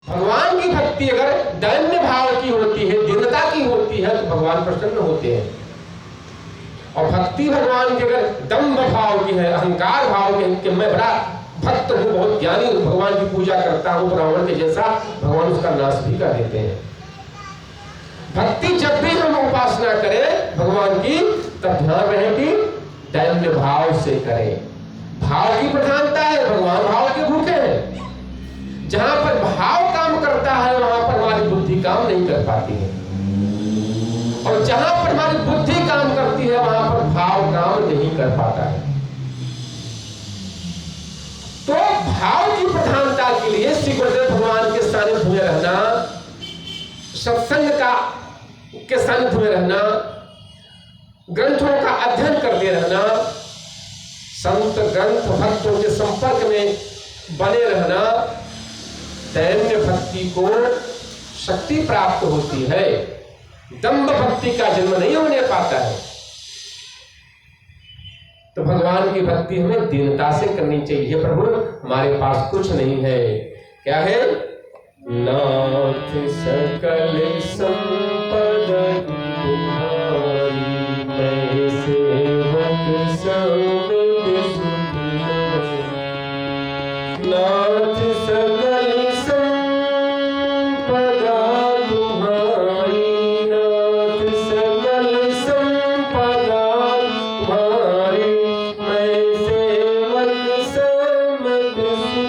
भगवान की भक्ति अगर दैन्य भाव की होती है, दीनता की होती है, तो भगवान प्रसन्न होते हैं। और भक्ति भगवान की अगर दम्भ भाव की है, अहंकार भाव की है कि मैं बड़ा भक्त हूं, बहुत ज्ञानी हूं, भगवान की पूजा करता हूं रावण के जैसा, भगवान उसका नाश भी कर देते हैं। भक्ति जब भी हम उपासना करें भगवान की, तब ध्यान रहे कि दैन्य भाव से करें। भाव की प्रधानता है, भगवान भाव के भूखे हैं। जहां पर भाव काम करता है वहां पर हमारी बुद्धि काम नहीं कर पाती है, और जहां पर हमारी बुद्धि काम करती है वहां पर भाव काम नहीं कर पाता है। तो भाव की प्रधानता के लिए श्री गुरुदेव भगवान के सानिध्य में रहना, सत्संग के सानिध्य में रहना, ग्रंथों का अध्ययन करते रहना, संत ग्रंथ भक्तों के संपर्क में बने रहना, दैन्य भक्ति को शक्ति प्राप्त होती है। दंभ भक्ति का जन्म नहीं होने पाता है। तो भगवान की भक्ति हमें दीनता से करनी चाहिए। प्रभु हमारे पास कुछ नहीं है, क्या है? नाथ सकल संपदा तुम्हारी, मैं सेवक सब सुखी। नाथ सकल संपदा तुम्हारी, नाथ सकल संपदा तुम्हारी, मैं सेवक सब सुखी।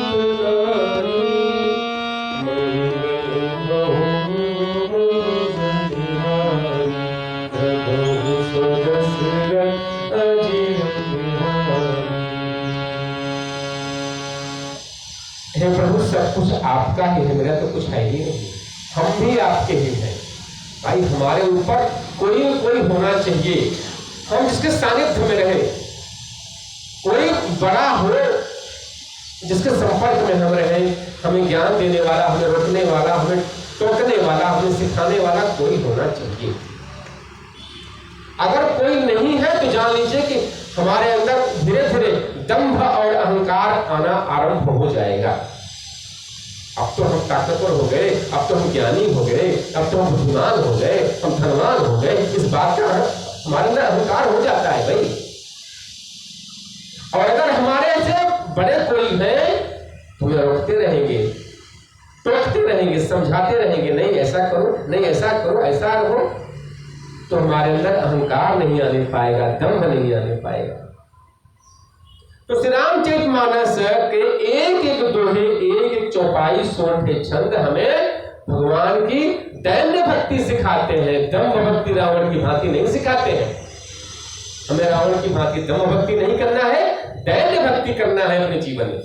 हे प्रभु, सब कुछ आपका ही है, मेरा तो कुछ है ही नहीं। हम भी आपके ही हैं भाई। हमारे ऊपर कोई होना चाहिए, हम जिसके सानिध्य में रहे, कोई बड़ा हो जिसके संपर्क में हम रहे, हमें ज्ञान देने वाला, हमें रोकने वाला, हमें टोकने वाला, हमें सिखाने वाला कोई होना चाहिए। अगर कोई नहीं है तो जान लीजिए कि हमारे अंदर धीरे धीरे दंभ और अहंकार आना आरंभ हो जाएगा। अब तो हम ताकतवर हो गए, अब तो हम ज्ञानी हो गए, अब तो हम बुद्धिमान हो गए, हम धनवान हो गए, इस बात का हमारे अंदर अहंकार हो जाता है भाई। और अगर हमारे से बड़े कोई हैं तो हमें रोकते रहेंगे, टोकते रहेंगे, समझाते रहेंगे, नहीं ऐसा करो, नहीं ऐसा करो, ऐसा रहो, तो हमारे अंदर अहंकार नहीं आने पाएगा, दंभ नहीं आने पाएगा। तो श्री रामचरितमानस के एक एक दोहे, एक एक चौपाई, सोलह छंद हमें भगवान की दैन्य भक्ति सिखाते हैं। दंभ भक्ति रावण की भांति नहीं सिखाते हैं। हमें रावण की भांति दंभ भक्ति नहीं करना है, दैन्य भक्ति करना है अपने जीवन में।